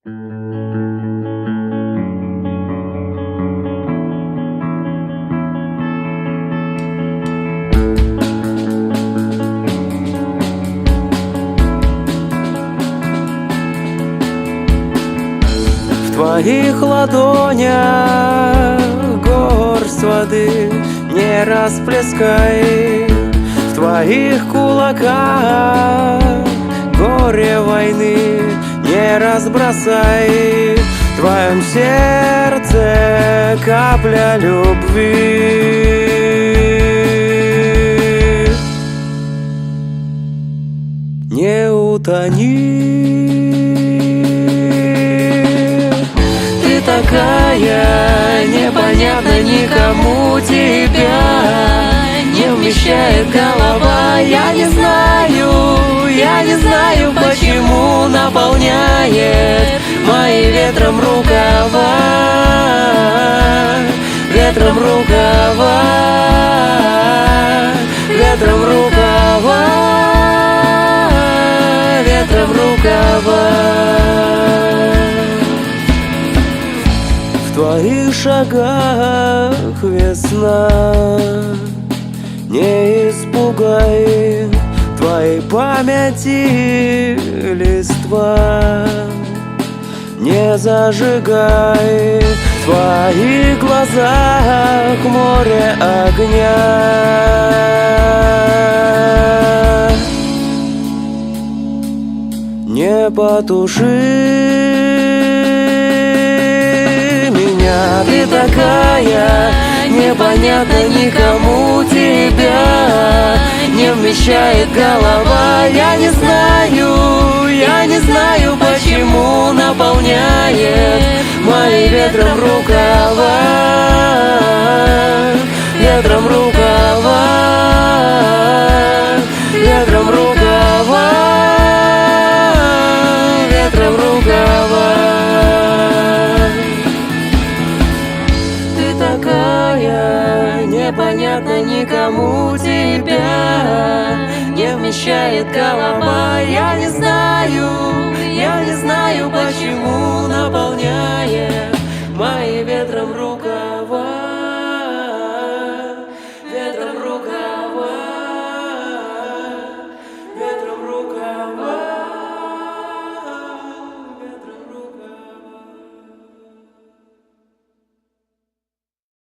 В твоих ладонях горсть воды не расплескай, в твоих кулаках горе войны не разбросай, в твоем сердце капля любви. Не утони. Ты такая, непонятно никому тебя не вмещает голова. Я не знаю, почему наполняет мои ветром рукава, ветром рукава, ветром рукава, ветром рукава. В твоих шагах весна, не испугай, в твоей памяти листва не зажигай, в твоих глазах море огня. Не потуши меня, ты такая, непонятно никому тебя не вмещает голова. Я не знаю, почему наполняет мои ветром рукава, ветром рукава, ветром рукава, ветром рукава. Ты такая, непонятно никому тебя не вмещает голова. Я не знаю, почему наполняет мои ветром рукава.